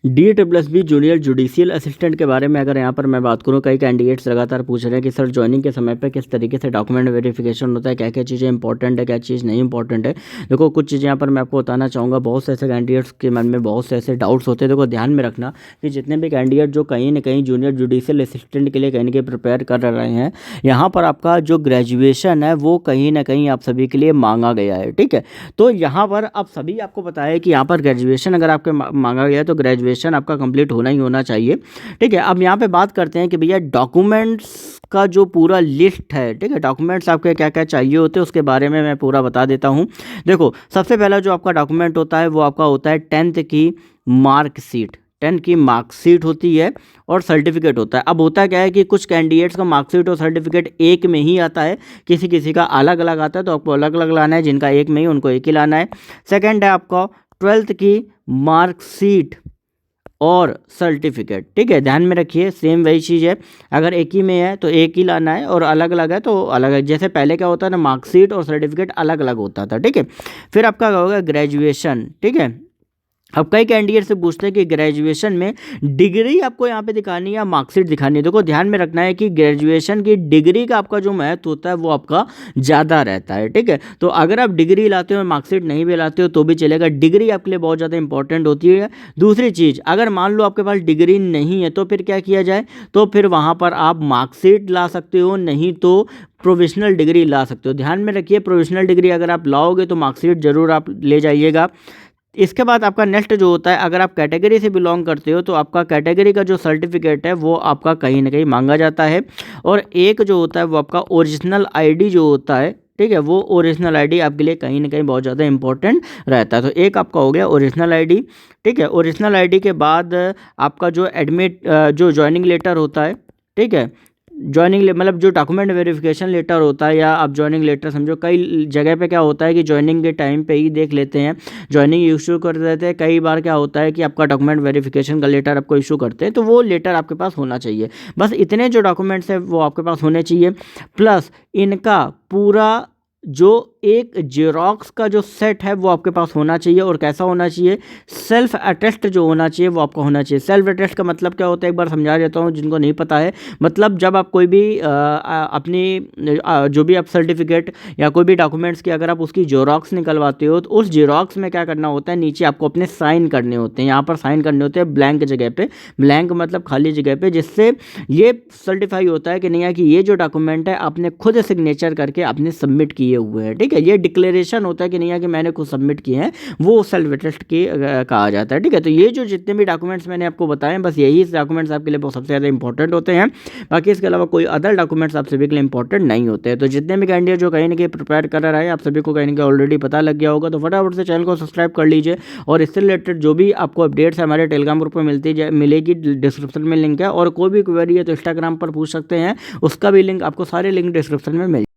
DSSB junior judicial assistant के बारे में अगर यहाँ पर मैं बात करूँ, कई कैंडिडेट्स लगातार पूछ रहे हैं कि सर ज्वाइनिंग के समय पे किस तरीके से डॉक्यूमेंट वेरिफिकेशन होता है, क्या क्या चीज़ें इंपॉर्टेंट है, क्या चीज़ नहीं इंपॉर्टेंट है। देखो कुछ चीज़ें यहाँ पर मैं आपको बताना चाहूँगा। बहुत से ऐसे कैंडिडेट्स के मन में बहुत से ऐसे डाउट्स होते हैं। देखो ध्यान में रखना कि जितने भी कैंडिडेट जो कहीं ना कहीं जूनियर जुडिशियल असिस्टेंट के लिए कहीं ना कहीं प्रिपेयर कर रहे हैं, यहाँ पर आपका जो ग्रेजुएशन है वो कहीं ना कहीं आप सभी के लिए मांगा गया है। ठीक है, तो यहाँ पर आप सभी आपको पता है कि यहाँ पर ग्रेजुएशन अगर आपके मांगा गया है तो ग्रेजुएशन आपका कंप्लीट होना ही होना चाहिए। ठीक है, अब यहाँ पे बात करते हैं कि भैया डॉक्यूमेंट्स का जो पूरा लिस्ट है, ठीक है, डॉक्यूमेंट्स आपके क्या क्या चाहिए होते हैं उसके बारे में मैं पूरा बता देता हूँ। देखो सबसे पहला जो आपका डॉक्यूमेंट होता है वो आपका होता है 10th की मार्कशीट। 10 की मार्कशीट होती है और सर्टिफिकेट होता है। अब होता क्या है कि कुछ कैंडिडेट्स का मार्कशीट और सर्टिफिकेट एक में ही आता है, किसी किसी का अलग अलग आता है, तो आपको अलग अलग लाना है। जिनका एक में ही उनको एक ही लाना है। सेकंड है आपका 12th की मार्कशीट और सर्टिफिकेट। ठीक है, ध्यान में रखिए सेम वही चीज़ है। अगर एक ही में है तो एक ही लाना है और अलग अलग है तो अलग है। जैसे पहले क्या होता है ना, मार्कशीट और सर्टिफिकेट अलग अलग होता था। ठीक है, फिर आपका क्या होगा, ग्रेजुएशन। ठीक है, अब कई कैंडिडेट से पूछते हैं कि ग्रेजुएशन में डिग्री आपको यहाँ पे दिखानी है या मार्कशीट दिखानी है। देखो ध्यान में रखना है कि ग्रेजुएशन की डिग्री का आपका जो महत्व होता है वो आपका ज़्यादा रहता है। ठीक है, तो अगर आप डिग्री लाते हो मार्कशीट नहीं भी लाते हो तो भी चलेगा। डिग्री आपके लिए बहुत ज़्यादा इंपॉर्टेंट होती है। दूसरी चीज़, अगर मान लो आपके पास डिग्री नहीं है तो फिर क्या किया जाए, तो फिर वहाँ पर आप मार्कशीट ला सकते हो, नहीं तो प्रोविजनल डिग्री ला सकते हो। ध्यान में रखिए प्रोविजनल डिग्री अगर आप लाओगे तो मार्कशीट जरूर आप ले जाइएगा। इसके बाद आपका नेक्स्ट जो होता है, अगर आप कैटेगरी से बिलोंग करते हो तो आपका कैटेगरी का जो सर्टिफिकेट है वो आपका कहीं ना कहीं मांगा जाता है। और एक जो होता है वो आपका ओरिजिनल आईडी जो होता है, ठीक है, वो ओरिजिनल आईडी आपके लिए कहीं ना कहीं बहुत ज़्यादा इंपॉर्टेंट रहता है। तो एक आपका हो गया ओरिजिनल आईडी। ठीक है, ओरिजिनल आईडी के बाद आपका जो एडमिट जो ज्वाइनिंग लेटर होता है, ठीक है, ज्वाइनिंग मतलब जो डॉक्यूमेंट वेरिफिकेशन लेटर होता है या आप ज्वाइनिंग लेटर समझो। कई जगह पे क्या होता है कि ज्वाइनिंग के टाइम पे ही देख लेते हैं, ज्वाइनिंग इशू कर देते हैं। कई बार क्या होता है कि आपका डॉक्यूमेंट वेरिफिकेशन का लेटर आपको इशू करते हैं, तो वो लेटर आपके पास होना चाहिए। बस इतने जो डॉक्यूमेंट्स हैं वो आपके पास होने चाहिए। प्लस इनका पूरा जो एक जेरोक्स का जो सेट है वो आपके पास होना चाहिए। और कैसा होना चाहिए, सेल्फ अटेस्ट जो होना चाहिए वो आपका होना चाहिए। सेल्फ अटेस्ट का मतलब क्या होता है एक बार समझा देता हूँ जिनको नहीं पता है। मतलब जब आप कोई भी अपनी जो भी आप सर्टिफिकेट या कोई भी डॉक्यूमेंट्स की अगर आप उसकी जेरोक्स निकलवाते हो तो उस जेरोक्स में क्या करना होता है, नीचे आपको अपने साइन करने होते हैं। यहाँ पर साइन करने होते हैं ब्लैंक जगह पे, ब्लैंक मतलब खाली जगह पे, जिससे ये सर्टिफाई होता है कि नहीं है कि ये जो डॉक्यूमेंट है आपने खुद सिग्नेचर करके आपने सबमिट किए हुए हैं। ठीक है, ये डिक्लेरेशन होता है कि नहीं है कि मैंने खुद सबमिट किए हैं, वो सेल्फ अटेस्ट की कहा जाता है। ठीक है, तो ये जो जितने भी डॉक्यूमेंट्स मैंने आपको बताए बस यही डॉक्यूमेंट्स आपके लिए बहुत सबसे ज़्यादा इंपॉर्टेंट होते हैं। बाकी इसके अलावा कोई अदर डॉक्यूमेंट्स आप सभी के लिए इंपॉर्टेंट नहीं होते हैं। तो जितने भी कैंडिडेट जो कहीं ना कहीं प्रिपेयर कर रहा है आप सभी को कहीं ना कहीं ऑलरेडी पता लग गया होगा, तो फटाफट से चैनल को सब्सक्राइब कर लीजिए। और इससे रिलेटेड जो भी आपको अपडेट्स है हमारे टेलीग्राम ग्रुप पर मिलेगी, डिस्क्रिप्शन में लिंक है। और कोई भी क्वेरी है तो इंस्टाग्राम पर पूछ सकते हैं, उसका भी लिंक आपको सारे लिंक डिस्क्रिप्शन में मिल